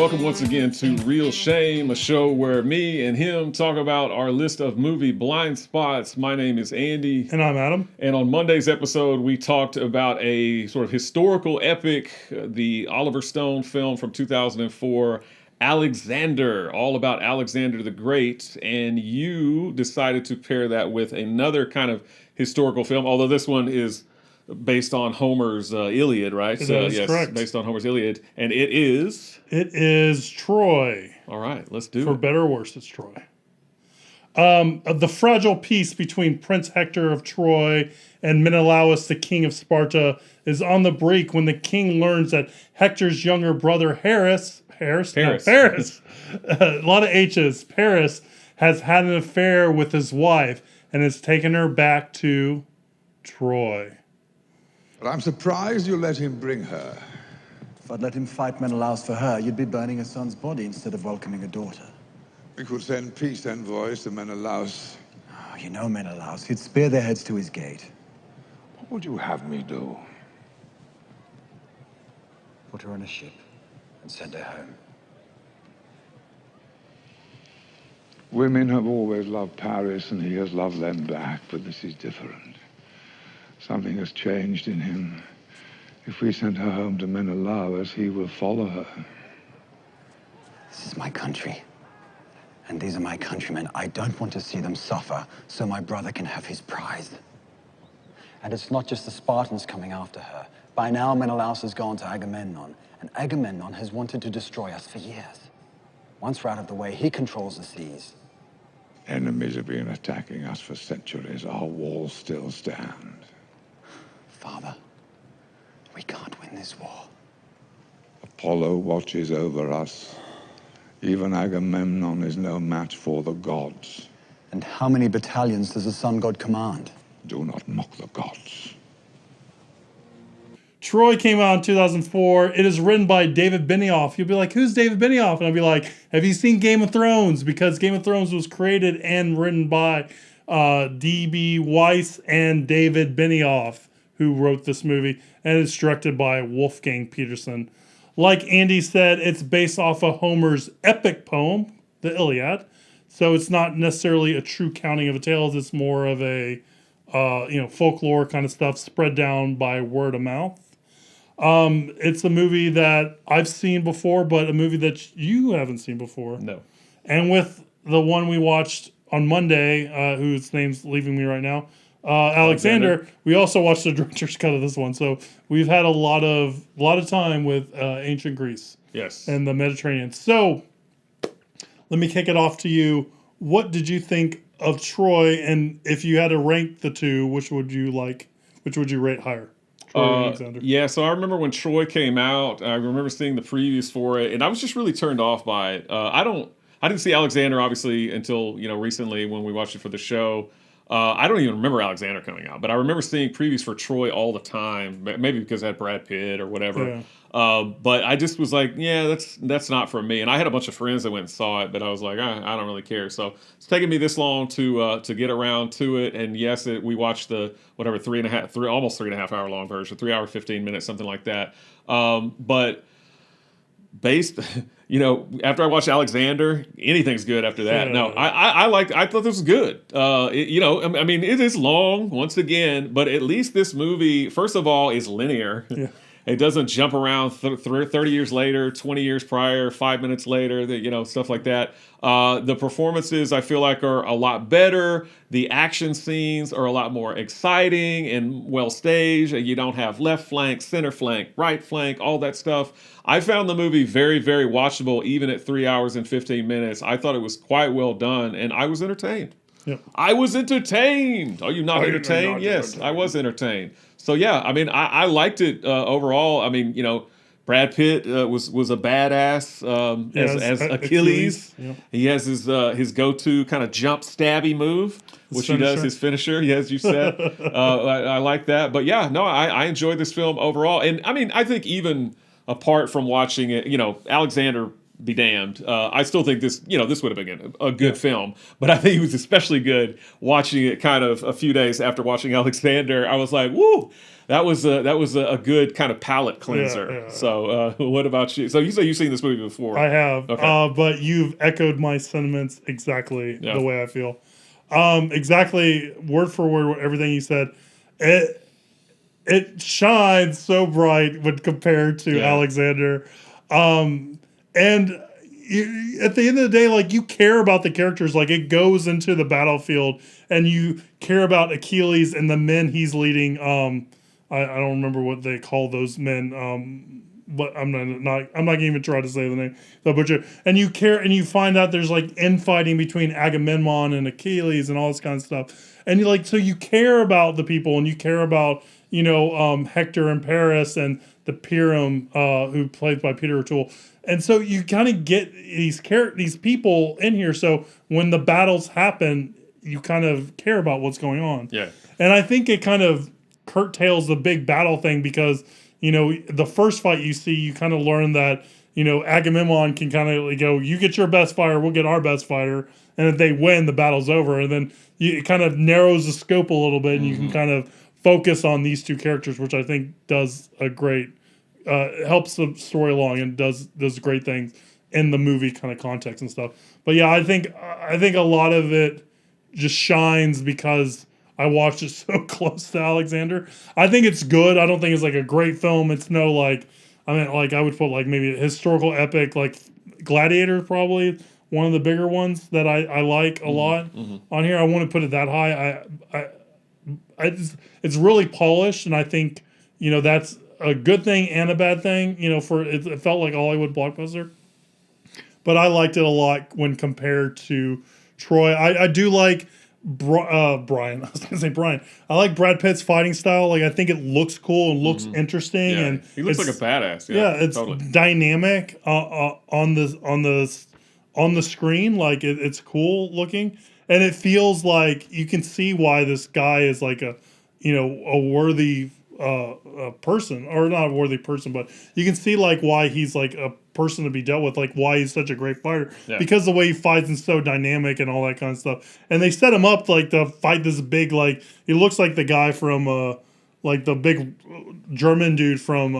welcome once again to Real Shame, a show where me and him talk about our list of movie blind spots. My name is Andy. And I'm Adam. And on Monday's episode, we talked about a sort of historical epic, the Oliver Stone film from 2004, Alexander, all about Alexander the Great. And you decided to pair that with another kind of historical film, although this one is based on Homer's Iliad, right? Yes, correct. Based on Homer's Iliad. And it is? It is Troy. All right, let's do it. For better or worse, it's Troy. The fragile peace between Prince Hector of Troy and Menelaus, the king of Sparta, is on the brink when the king learns that Hector's younger brother Paris, a lot of H's, Paris, has had an affair with his wife and has taken her back to Troy. But I'm surprised you let him bring her. If I'd let him fight Menelaus for her, you'd be burning a son's body instead of welcoming a daughter. We could send peace envoys to Menelaus. Oh, you know Menelaus. He'd spear their heads to his gate. What would you have me do? Put her on a ship and send her home. Women have always loved Paris, and he has loved them back, but this is different. Something has changed in him. If we send her home to Menelaus, he will follow her. This is my country. And these are my countrymen. I don't want to see them suffer, so my brother can have his prize. And it's not just the Spartans coming after her. By now, Menelaus has gone to Agamemnon, and Agamemnon has wanted to destroy us for years. Once we're out of the way, he controls the seas. Enemies have been attacking us for centuries. Our walls still stand. Father, we can't win this war. Apollo watches over us. Even Agamemnon is no match for the gods. And how many battalions does the sun god command? Do not mock the gods. Troy came out in 2004. It is written by David Benioff. You'll be like, who's David Benioff? And I'll be like, have you seen Game of Thrones? Because Game of Thrones was created and written by D.B. Weiss and David Benioff, who wrote this movie, and it's directed by Wolfgang Petersen. Like Andy said, it's based off of Homer's epic poem, the Iliad. So it's not necessarily a true counting of the tales. It's more of a folklore kind of stuff spread down by word of mouth. It's a movie that I've seen before, but a movie that you haven't seen before. No. And with the one we watched on Monday, whose name's leaving me right now, Alexander, we also watched the director's cut of this one. So we've had a lot of time with ancient Greece. Yes. And the Mediterranean. So let me kick it off to you. What did you think of Troy? And if you had to rank the two, which would you rate higher? Troy or Alexander? Yeah, so I remember when Troy came out, I remember seeing the previews for it, and I was just really turned off by it. I didn't see Alexander, obviously, until recently when we watched it for the show. I don't even remember Alexander coming out, but I remember seeing previews for Troy all the time, maybe because it had Brad Pitt or whatever. Yeah. But I just was like, yeah, that's not for me. And I had a bunch of friends that went and saw it, but I was like, I don't really care. So it's taken me this long to get around to it. And yes, we watched the whatever almost 3.5 hour long version, 3 hour 15 minutes, something like that. But based, after I watched Alexander, anything's good after that. Yeah. No, I thought this was good. It is long once again, but at least this movie, first of all, is linear. Yeah. It doesn't jump around 30 years later, 20 years prior, 5 minutes later, stuff like that. The performances, I feel like, are a lot better. The action scenes are a lot more exciting and well staged. You don't have left flank, center flank, right flank, all that stuff. I found the movie very, very watchable, even at 3 hours and 15 minutes. I thought it was quite well done, and I was entertained. Yep. I was entertained. Are you not entertained? Yes, I was entertained. So yeah, I liked it overall. Brad Pitt was a badass as Achilles. Yeah. He has his go-to kind of jump stabby move, which he does, his finisher. Yeah, as you said, I like that. But yeah, no, I enjoyed this film overall, and I think even apart from watching it, Alexander be damned. I still think this, this would have been a good film, but I think it was especially good watching it kind of a few days after watching Alexander. I was like, woo, that was a good kind of palate cleanser. Yeah. So, what about you? So you say you've seen this movie before? I have, Okay. but you've echoed my sentiments exactly Yeah. the way I feel. Exactly word for word, everything you said. It shines so bright when compared to Alexander. And at the end of the day, like, you care about the characters. Like, it goes into the battlefield and you care about Achilles and the men he's leading. I don't remember what they call those men. But I'm not gonna even try to say the name. The butcher. And you care, and you find out there's like infighting between Agamemnon and Achilles and all this kind of stuff. And you so you care about the people, and you care about Hector and Paris and the Pyrrhum, who played by Peter O'Toole. And so you kind of get these people in here. So when the battles happen, you kind of care about what's going on. Yeah. And I think it kind of curtails the big battle thing because, the first fight you see, you kind of learn that, Agamemnon can kind of go, you get your best fighter, we'll get our best fighter. And if they win, the battle's over. And then it kind of narrows the scope a little bit and you can kind of focus on these two characters, which I think does a great, helps the story along and does great things in the movie kind of context and stuff. But yeah, I think a lot of it just shines because I watched it so close to Alexander. I think it's good. I don't think it's like a great film. It's no like, I would put like maybe a historical epic, like Gladiator, probably one of the bigger ones that I like a lot on here. I want to put it that high. It's really polished, and I think that's a good thing and a bad thing. For it felt like a Hollywood blockbuster, but I liked it a lot when compared to Troy. I do like Brian. I was gonna say Brian. I like Brad Pitt's fighting style. Like, I think it looks cool and looks interesting, Yeah. and He looks like a badass. Yeah, it's totally dynamic on the screen. Like, it's cool looking, and it feels like you can see why this guy is like a worthy a person, or not a worthy person, but you can see like why he's like a person to be dealt with, like why he's such a great fighter, because the way he fights is so dynamic and all that kind of stuff. And they set him up like to fight this big, like, he looks like the guy from like the big German dude from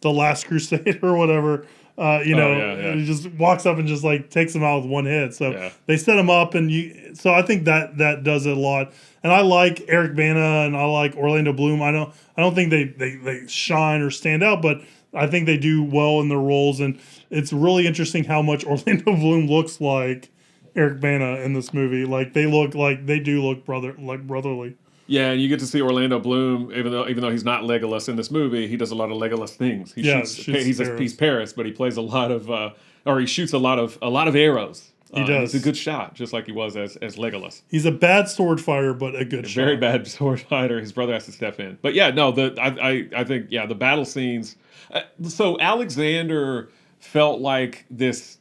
the Last Crusade or whatever. He just walks up and just like takes him out with one hit. So they set him up, and so I think that does it a lot. And I like Eric Bana and I like Orlando Bloom. I don't think they shine or stand out, but I think they do well in their roles. And it's really interesting how much Orlando Bloom looks like Eric Bana in this movie. Like, they do look brotherly. Yeah, and you get to see Orlando Bloom, even though he's not Legolas in this movie, he does a lot of Legolas things. He's Paris, but he plays a lot of, or he shoots a lot of arrows. He does. He's a good shot, just like he was as Legolas. He's a bad sword fighter, but a good shot. Very bad sword fighter. His brother has to step in. But yeah, no, I think the battle scenes. So Alexander felt like this.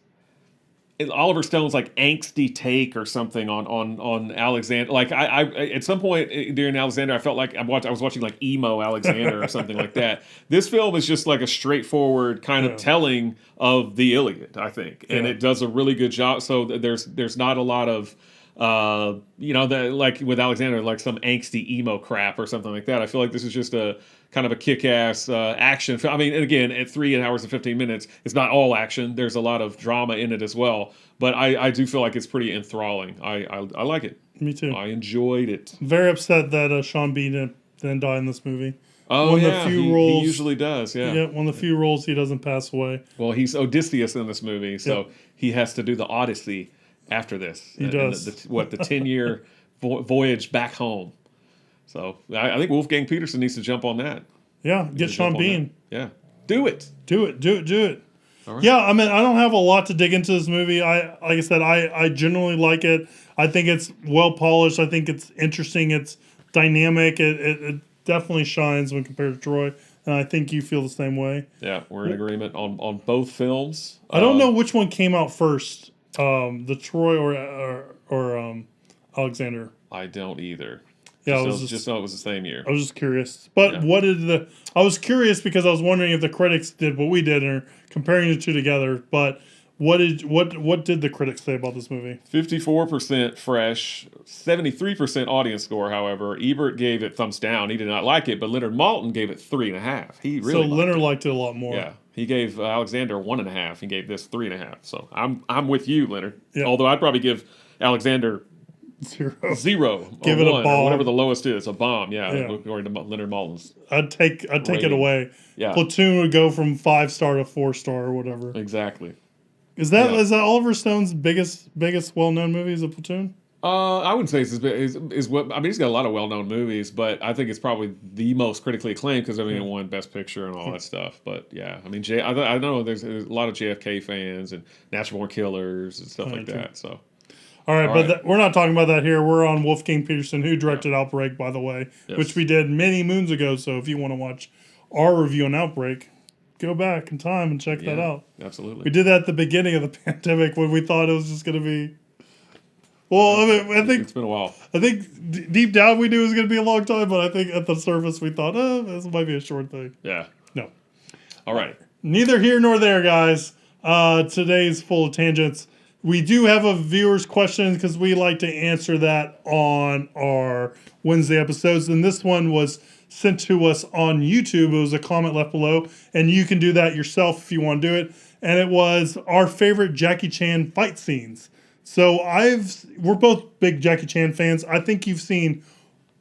Oliver Stone's like angsty take or something on Alexander. Like I at some point during Alexander, I felt like I was watching like emo Alexander or something like that. This film is just like a straightforward kind of telling of the Iliad, I think, and it does a really good job. So there's not a lot of like with Alexander, like some angsty emo crap or something like that. I feel like this is just a kind of a kick-ass action film. I mean, and again, at 3 hours and 15 minutes, it's not all action. There's a lot of drama in it as well. But I do feel like it's pretty enthralling. I like it. Me too. I enjoyed it. Very upset that Sean Bean didn't die in this movie. Oh, yeah, he usually does, Yeah, one of the few roles he doesn't pass away. Well, he's Odysseus in this movie, so he has to do the Odyssey after this. He does. The 10-year voyage back home. So I think Wolfgang Petersen needs to jump on that. Yeah, get Sean Bean. Yeah, do it. Do it. All right. Yeah, I mean, I don't have a lot to dig into this movie. Like I said, I generally like it. I think it's well polished. I think it's interesting. It's dynamic. It definitely shines when compared to Troy, and I think you feel the same way. Yeah, we're in agreement on both films. I don't know which one came out first, the Troy or Alexander. I don't either. Yeah, I just know it was the same year. I was just curious. But I was curious because I was wondering if the critics did what we did or comparing the two together. But What did the critics say about this movie? 54% fresh, 73% audience score. However, Ebert gave it thumbs down. He did not like it, but Leonard Maltin gave it 3.5. He really liked Leonard it. liked it a lot more. Yeah, he gave Alexander 1.5. He gave this 3.5. So I'm with you, Leonard. Yeah. Although I'd probably give Alexander 0. Give it a one, bomb. or whatever the lowest is, a bomb. Yeah, Yeah. according to Leonard Maltin's. I'd take it rating. away. Yeah. Platoon would go from 5-star to 4-star or whatever. Exactly. Is that Oliver Stone's biggest well-known movie? Is a Platoon? I wouldn't say is what I mean. He's got a lot of well-known movies, but I think it's probably the most critically acclaimed because I mean, it won Best Picture and all that stuff. But yeah, I mean, I know there's a lot of JFK fans and Natural Born Killers and stuff like that. So, all right, we're not talking about that here. We're on Wolfgang Petersen, who directed Outbreak, by the way, which we did many moons ago. So if you want to watch our review on Outbreak, go back in time and check that out. Absolutely. We did that at the beginning of the pandemic when we thought it was just going to be. Well, I think it's been a while. I think deep down we knew it was going to be a long time, but I think at the surface we thought, this might be a short thing. Yeah. No. All right. Neither here nor there, guys. Today's full of tangents. We do have a viewer's question because we like to answer that on our Wednesday episodes, and this one was sent to us on YouTube. It was a comment left below, and you can do that yourself if you want to do it. And it was our favorite Jackie Chan fight scenes. So we're both big Jackie Chan fans. I think you've seen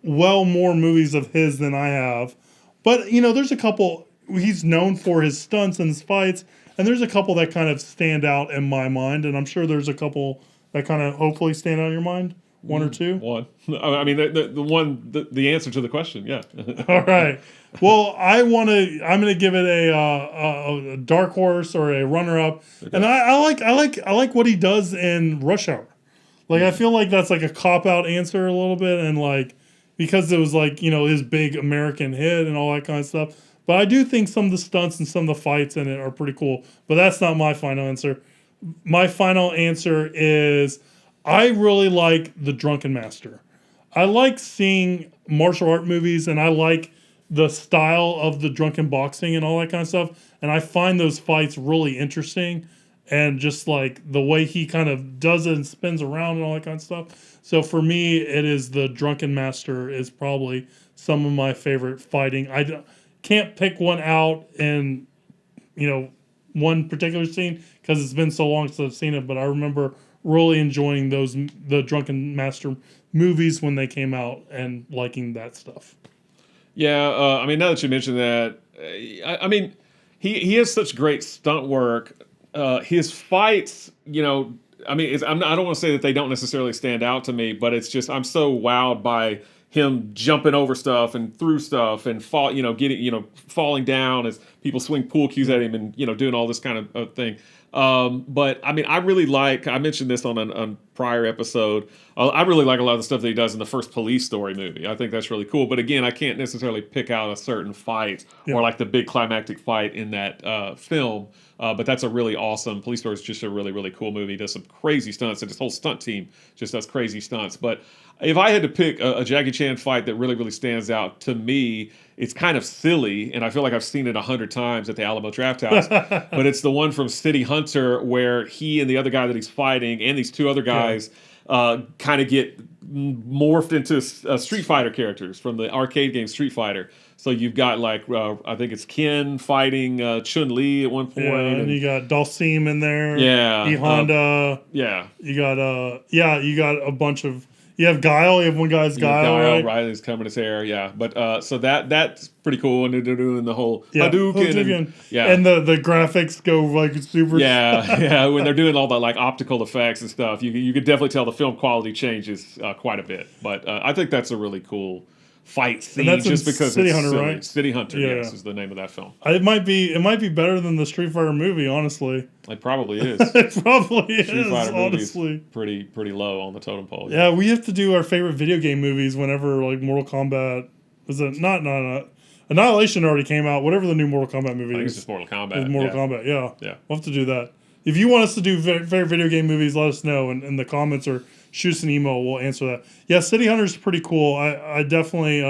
well more movies of his than I have. But, there's a couple, he's known for his stunts and his fights, and there's a couple that kind of stand out in my mind, and I'm sure there's a couple that kind of hopefully stand out in your mind. One or two? One. I mean, the answer to the question, yeah. All right. Well, I'm gonna give it a dark horse or a runner up, okay. And I like what he does in Rush Hour. Like I feel like that's like a cop out answer a little bit, and like because it was like his big American hit and all that kind of stuff. But I do think some of the stunts and some of the fights in it are pretty cool. But that's not my final answer. My final answer is I really like The Drunken Master. I like seeing martial art movies, and I like the style of the drunken boxing and all that kind of stuff. And I find those fights really interesting, and just like the way he kind of does it and spins around and all that kind of stuff. So for me, it is The Drunken Master is probably some of my favorite fighting. I can't pick one out in, one particular scene because it's been so long since I've seen it, but I remember really enjoying the Drunken Master movies when they came out and liking that stuff. Yeah, I mean, now that you mentioned that, I mean, he has such great stunt work. His fights, I mean, I don't want to say that they don't necessarily stand out to me, but it's just I'm so wowed by him jumping over stuff and through stuff and falling down as people swing pool cues at him and doing all this kind of thing. But I mean, I mentioned this on a prior episode. I really like a lot of the stuff that he does in the first Police Story movie. I think that's really cool. But again, I can't necessarily pick out a certain fight or like the big climactic fight in that film. But that's a really awesome. Police Story is just a really, really cool movie. He does some crazy stunts, and his whole stunt team just does crazy stunts. But if I had to pick a Jackie Chan fight that really, really stands out to me, it's kind of silly, and I feel like I've seen it 100 times at the Alamo Drafthouse. But it's the one from City Hunter where he and the other guy that he's fighting and these two other guys kind of get morphed into Street Fighter characters from the arcade game Street Fighter. So you've got like I think it's Ken fighting Chun-Li at one point, and you got Dalsim in there. Yeah, E Honda. You got a bunch of. You have Guile. You have one guy's Guile, right? He's combing his hair. Yeah, but so that's pretty cool. And they're doing the whole Hadouken. And the graphics go like super. Yeah. When they're doing all the like optical effects and stuff, you could definitely tell the film quality changes quite a bit. But I think that's a really cool fight scene just because City it's Hunter, silly. right? City Hunter, yes, is the name of that film. It might be better than the Street Fighter movie, honestly. It probably is. It probably Street is, Fighter honestly. Pretty low on the totem pole. Yeah, we have to do our favorite video game movies whenever like Mortal Kombat. Was it not Annihilation already came out? Whatever the new Mortal Kombat movie is. It's just Mortal Kombat. It's Mortal Kombat, yeah. We'll have to do that. If you want us to do favorite video game movies, let us know in the comments or shoot us an email. We'll answer that. Yeah, City Hunter's pretty cool. I definitely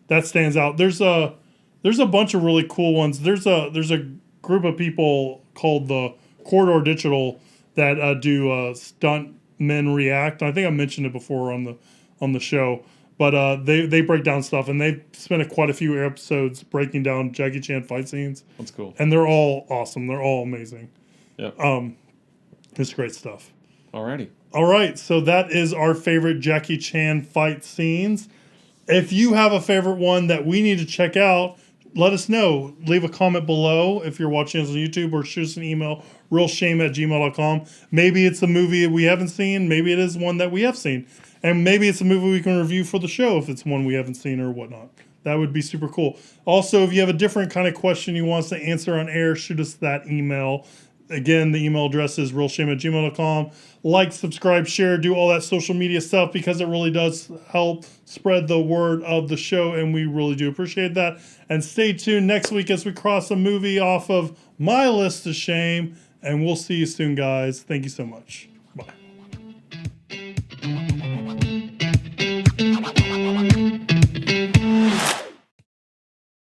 that stands out. There's a bunch of really cool ones. There's a group of people called the Corridor Digital that do stunt men react. I think I mentioned it before on the show, but they break down stuff, and they've spent quite a few episodes breaking down Jackie Chan fight scenes. That's cool. And they're all awesome. They're all amazing. Yep. It's great stuff. Alrighty. All right, so that is our favorite Jackie Chan fight scenes. If you have a favorite one that we need to check out, let us know. Leave a comment below if you're watching us on YouTube, or shoot us an email, realshame@gmail.com. Maybe it's a movie we haven't seen. Maybe it is one that we have seen. And maybe it's a movie we can review for the show if it's one we haven't seen or whatnot. That would be super cool. Also, if you have a different kind of question you want us to answer on air, shoot us that email. Again, the email address is realshame@gmail.com. Like, subscribe, share, do all that social media stuff, because it really does help spread the word of the show, and we really do appreciate that. And stay tuned next week as we cross a movie off of my list of shame, and we'll see you soon, guys. Thank you so much.